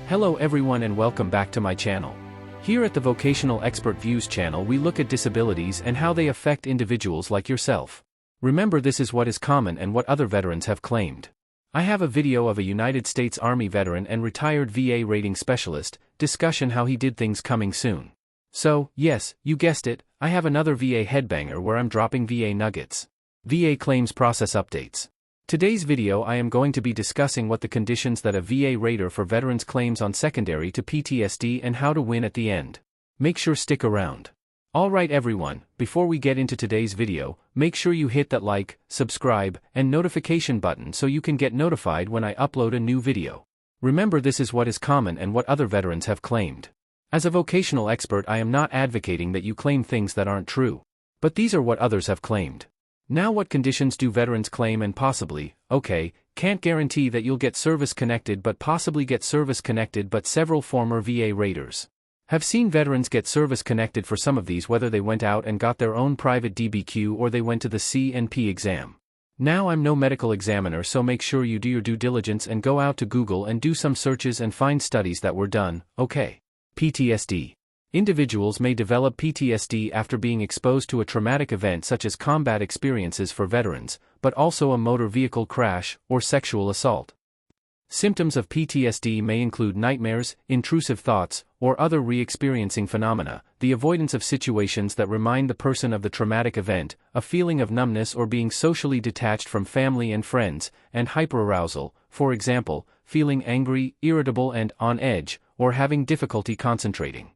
Hello everyone and welcome back to my channel. Here at the Vocational Expert Views channel we look at disabilities and how they affect individuals like yourself. Remember, this is what is common and what other veterans have claimed. I have a video of a United States Army veteran and retired VA rating specialist, discussion how he did things coming soon. So, yes, you guessed it, I have another VA headbanger where I'm dropping VA nuggets. VA claims process updates. Today's video I am going to be discussing what the conditions that a VA rater for veterans claims on secondary to PTSD and how to win at the end. Make sure stick around. Alright everyone, before we get into today's video, make sure you hit that like, subscribe, and notification button so you can get notified when I upload a new video. Remember, this is what is common and what other veterans have claimed. As a vocational expert, I am not advocating that you claim things that aren't true. But these are what others have claimed. Now, what conditions do veterans claim and possibly, can't guarantee that you'll get service-connected but possibly get service-connected, but several former VA raters have seen veterans get service-connected for some of these, whether they went out and got their own private DBQ or they went to the C&P exam. Now, I'm no medical examiner, so make sure you do your due diligence and go out to Google and do some searches and find studies that were done. PTSD. Individuals may develop PTSD after being exposed to a traumatic event such as combat experiences for veterans, but also a motor vehicle crash or sexual assault. Symptoms of PTSD may include nightmares, intrusive thoughts, or other re-experiencing phenomena, the avoidance of situations that remind the person of the traumatic event, a feeling of numbness or being socially detached from family and friends, and hyperarousal, for example, feeling angry, irritable and on edge, or having difficulty concentrating.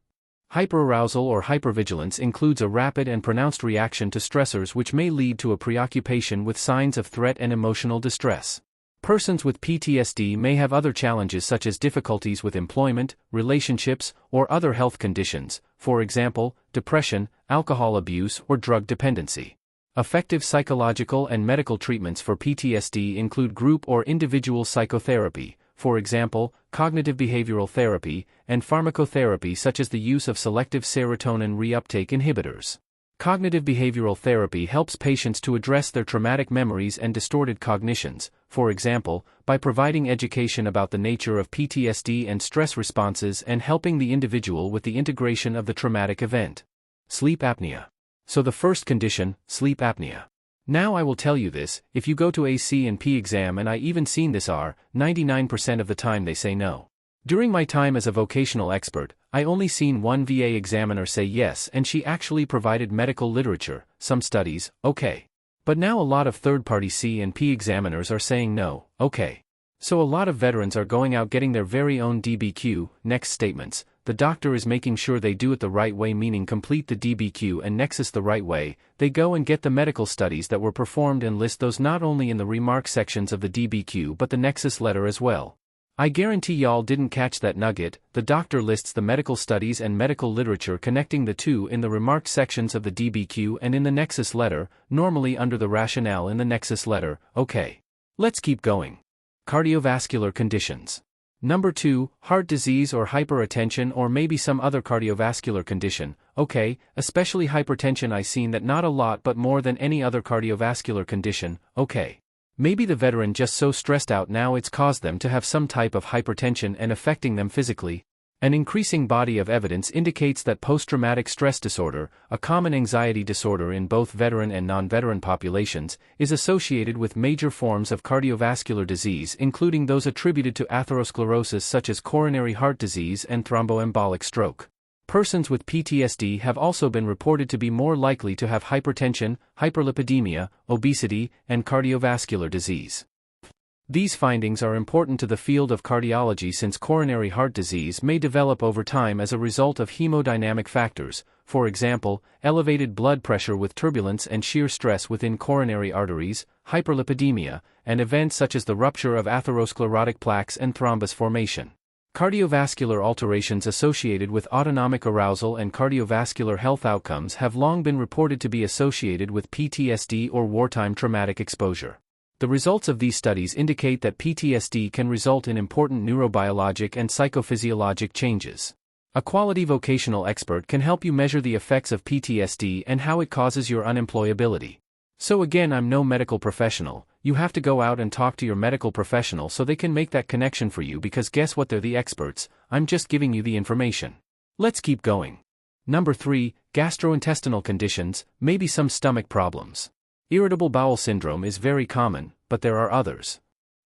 Hyperarousal or hypervigilance includes a rapid and pronounced reaction to stressors which may lead to a preoccupation with signs of threat and emotional distress. Persons with PTSD may have other challenges such as difficulties with employment, relationships, or other health conditions, for example, depression, alcohol abuse, or drug dependency. Effective psychological and medical treatments for PTSD include group or individual psychotherapy, for example, cognitive behavioral therapy, and pharmacotherapy such as the use of selective serotonin reuptake inhibitors. Cognitive behavioral therapy helps patients to address their traumatic memories and distorted cognitions, for example, by providing education about the nature of PTSD and stress responses and helping the individual with the integration of the traumatic event. Sleep apnea. So the first condition, sleep apnea. Now I will tell you this, if you go to a C&P exam, and I even seen this 99% of the time they say no. During my time as a vocational expert, I only seen one VA examiner say yes, and she actually provided medical literature, some studies, But now a lot of third-party C&P examiners are saying no, So a lot of veterans are going out getting their very own DBQ. Next statements. The doctor is making sure they do it the right way, meaning complete the DBQ and Nexus the right way. They go and get the medical studies that were performed and list those not only in the remark sections of the DBQ but the Nexus letter as well. I guarantee y'all didn't catch that nugget. The doctor lists the medical studies and medical literature connecting the two in the remarked sections of the DBQ and in the Nexus letter, normally under the rationale in the Nexus letter. Let's keep going. Cardiovascular conditions. Number 2, heart disease or hypertension or maybe some other cardiovascular condition. Especially hypertension, I seen that not a lot but more than any other cardiovascular condition. Maybe the veteran just so stressed out now it's caused them to have some type of hypertension and affecting them physically. An increasing body of evidence indicates that post-traumatic stress disorder, a common anxiety disorder in both veteran and non-veteran populations, is associated with major forms of cardiovascular disease, including those attributed to atherosclerosis such as coronary heart disease and thromboembolic stroke. Persons with PTSD have also been reported to be more likely to have hypertension, hyperlipidemia, obesity, and cardiovascular disease. These findings are important to the field of cardiology since coronary heart disease may develop over time as a result of hemodynamic factors, for example, elevated blood pressure with turbulence and shear stress within coronary arteries, hyperlipidemia, and events such as the rupture of atherosclerotic plaques and thrombus formation. Cardiovascular alterations associated with autonomic arousal and cardiovascular health outcomes have long been reported to be associated with PTSD or wartime traumatic exposure. The results of these studies indicate that PTSD can result in important neurobiologic and psychophysiologic changes. A quality vocational expert can help you measure the effects of PTSD and how it causes your unemployability. So again, I'm no medical professional, you have to go out and talk to your medical professional so they can make that connection for you, because guess what, they're the experts. I'm just giving you the information. Let's keep going. Number 3, gastrointestinal conditions, maybe some stomach problems. Irritable bowel syndrome is very common, but there are others.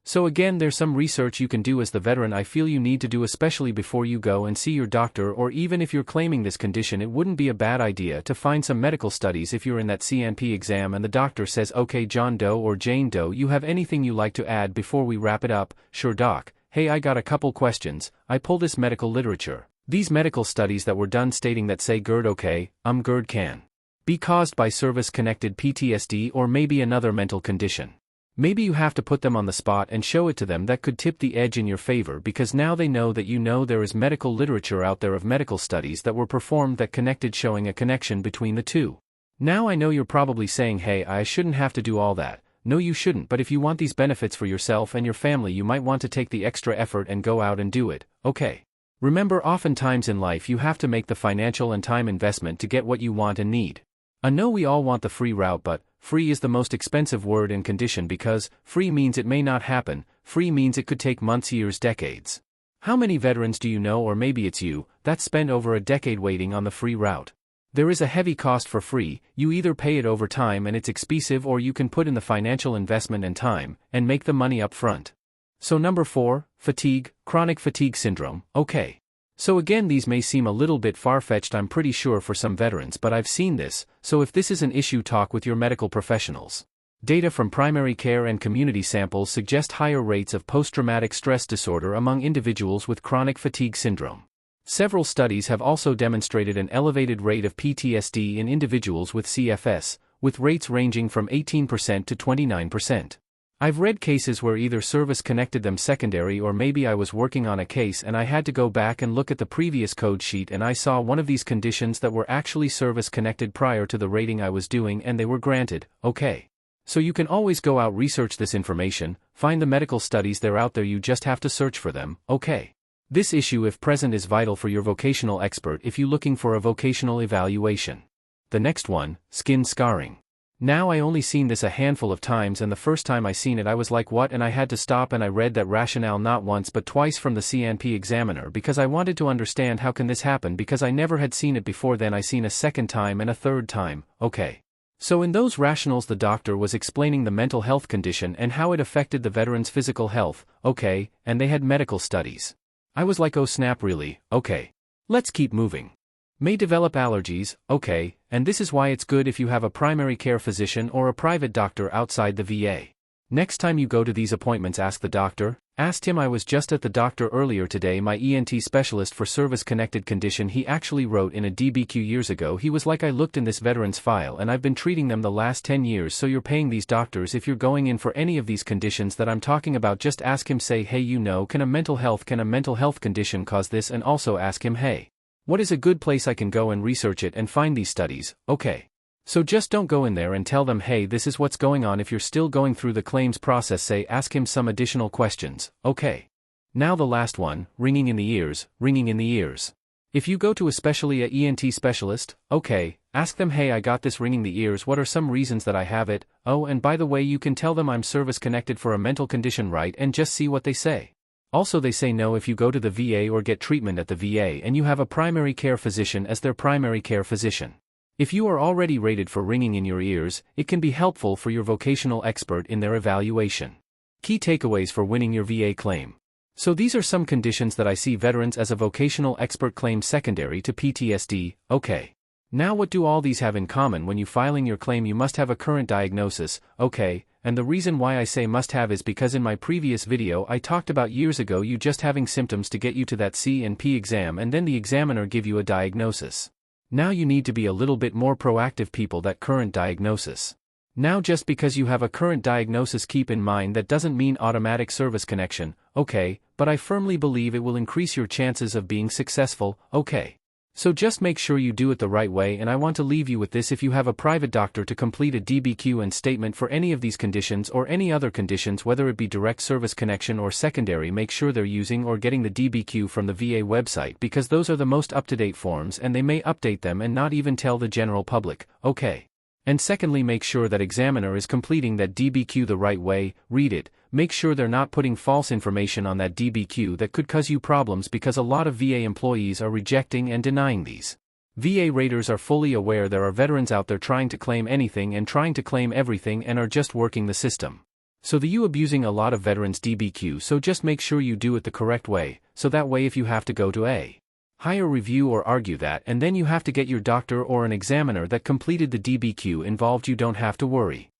So again, there's some research you can do as the veteran I feel you need to do, especially before you go and see your doctor, or even if you're claiming this condition, it wouldn't be a bad idea to find some medical studies if you're in that CNP exam and the doctor says, okay John Doe or Jane Doe, you have anything you like to add before we wrap it up? Sure doc, hey I got a couple questions. I pull this medical literature. These medical studies that were done stating that say GERD okay, GERD can be caused by service-connected PTSD or maybe another mental condition. Maybe you have to put them on the spot and show it to them. That could tip the edge in your favor, because now they know that you know there is medical literature out there of medical studies that were performed that connected, showing a connection between the two. Now I know you're probably saying, hey, I shouldn't have to do all that. No, you shouldn't, but if you want these benefits for yourself and your family, you might want to take the extra effort and go out and do it, okay? Remember, oftentimes in life you have to make the financial and time investment to get what you want and need. I know we all want the free route, but free is the most expensive word and condition, because free means it may not happen, free means it could take months, years, decades. How many veterans do you know, or maybe it's you, that spend over a decade waiting on the free route? There is a heavy cost for free. You either pay it over time and it's expensive, or you can put in the financial investment and time, and make the money up front. So number 4, fatigue, chronic fatigue syndrome, okay. So again, these may seem a little bit far-fetched, I'm pretty sure, for some veterans, but I've seen this, so if this is an issue, talk with your medical professionals. Data from primary care and community samples suggest higher rates of post-traumatic stress disorder among individuals with chronic fatigue syndrome. Several studies have also demonstrated an elevated rate of PTSD in individuals with CFS, with rates ranging from 18% to 29%. I've read cases where either service connected them secondary, or maybe I was working on a case and I had to go back and look at the previous code sheet and I saw one of these conditions that were actually service connected prior to the rating I was doing, and they were granted, okay. So you can always go out, research this information, find the medical studies, they're out there, you just have to search for them, okay. This issue, if present, is vital for your vocational expert if you're looking for a vocational evaluation. The next one, skin scarring. Now I only seen this a handful of times, and the first time I seen it I was like, what? And I had to stop and I read that rationale not once but twice from the CNP examiner, because I wanted to understand how can this happen, because I never had seen it before. Then I seen a second time and a third time, okay. So in those rationals the doctor was explaining the mental health condition and how it affected the veteran's physical health, okay, and they had medical studies. I was like, oh snap, really, okay. Let's keep moving. May develop allergies, okay, and this is why it's good if you have a primary care physician or a private doctor outside the VA. Next time you go to these appointments, ask the doctor. Asked him, I was just at the doctor earlier today, my ENT specialist for service-connected condition. He actually wrote in a DBQ years ago, he was like, I looked in this veteran's file and I've been treating them the last 10 years. So you're paying these doctors if you're going in for any of these conditions that I'm talking about. Just ask him, say, hey, you know, can a mental health condition cause this? And also ask him, hey, what is a good place I can go and research it and find these studies, okay. So just don't go in there and tell them, hey, this is what's going on. If you're still going through the claims process, say, ask him some additional questions, okay. Now the last one, ringing in the ears, ringing in the ears. If you go to especially a ENT specialist, okay, ask them, hey, I got this ringing the ears, what are some reasons that I have it? Oh, and by the way, you can tell them I'm service connected for a mental condition, right? And just see what they say. Also, they say no if you go to the VA or get treatment at the VA and you have a primary care physician as their primary care physician. If you are already rated for ringing in your ears, it can be helpful for your vocational expert in their evaluation. Key takeaways for winning your VA claim. So these are some conditions that I see veterans as a vocational expert claim secondary to PTSD, okay. Now what do all these have in common? When you filing your claim, you must have a current diagnosis, okay, and the reason why I say must have is because in my previous video I talked about years ago you just having symptoms to get you to that CNP exam and then the examiner give you a diagnosis. Now you need to be a little bit more proactive, people, that current diagnosis. Now just because you have a current diagnosis, keep in mind that doesn't mean automatic service connection, okay, but I firmly believe it will increase your chances of being successful, okay. So just make sure you do it the right way, and I want to leave you with this: if you have a private doctor to complete a DBQ and statement for any of these conditions or any other conditions, whether it be direct service connection or secondary, make sure they're using or getting the DBQ from the VA website, because those are the most up-to-date forms and they may update them and not even tell the general public, okay. And secondly, make sure that examiner is completing that DBQ the right way, read it, make sure they're not putting false information on that DBQ that could cause you problems, because a lot of VA employees are rejecting and denying these. VA raters are fully aware there are veterans out there trying to claim anything and trying to claim everything and are just working the system. So you abusing a lot of veterans DBQ, so just make sure you do it the correct way, so that way if you have to go to a higher review or argue that and then you have to get your doctor or an examiner that completed the DBQ involved, you don't have to worry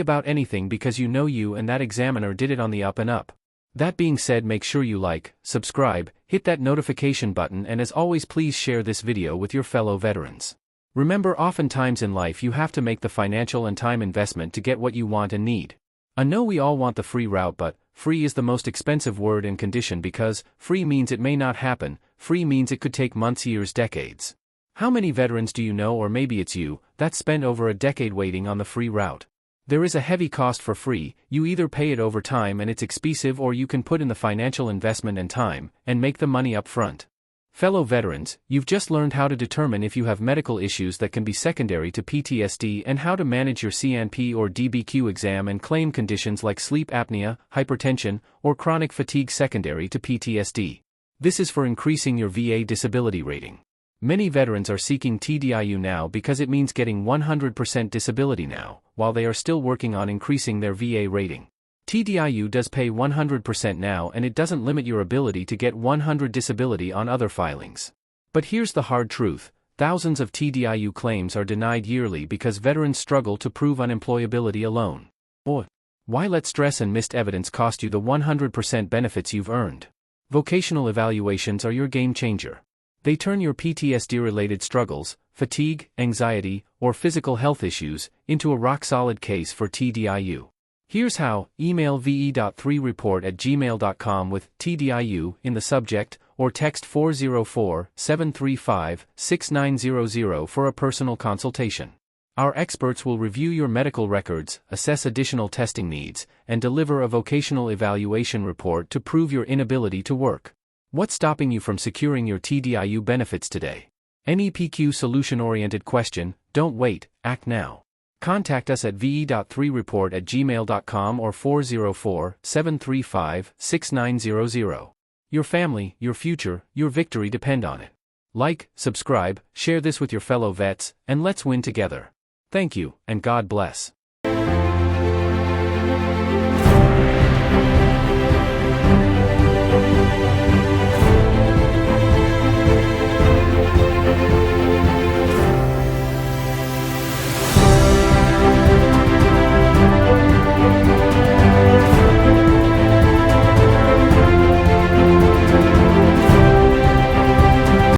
about anything, because you know you and that examiner did it on the up and up. That being said, make sure you like, subscribe, hit that notification button, and as always, please share this video with your fellow veterans. Remember, oftentimes in life you have to make the financial and time investment to get what you want and need. I know we all want the free route, but free is the most expensive word and condition, because free means it may not happen, free means it could take months, years, decades. How many veterans do you know, or maybe it's you, that spend over a decade waiting on the free route? There is a heavy cost for free. You either pay it over time and it's expensive, or you can put in the financial investment and time, and make the money up front. Fellow veterans, you've just learned how to determine if you have medical issues that can be secondary to PTSD, and how to manage your CNP or DBQ exam and claim conditions like sleep apnea, hypertension, or chronic fatigue secondary to PTSD. This is for increasing your VA disability rating. Many veterans are seeking TDIU now because it means getting 100% disability now, while they are still working on increasing their VA rating. TDIU does pay 100% now, and it doesn't limit your ability to get 100% disability on other filings. But here's the hard truth: thousands of TDIU claims are denied yearly because veterans struggle to prove unemployability alone. Or why let stress and missed evidence cost you the 100% benefits you've earned? Vocational evaluations are your game changer. They turn your PTSD-related struggles, fatigue, anxiety, or physical health issues into a rock-solid case for TDIU. Here's how: email ve.3report@gmail.com with TDIU in the subject, or text 404-735-6900 for a personal consultation. Our experts will review your medical records, assess additional testing needs, and deliver a vocational evaluation report to prove your inability to work. What's stopping you from securing your TDIU benefits today? Any PQ solution-oriented question? Don't wait, act now. Contact us at ve.3report@gmail.com or 404-735-6900. Your family, your future, your victory depend on it. Like, subscribe, share this with your fellow vets, and let's win together. Thank you, and God bless.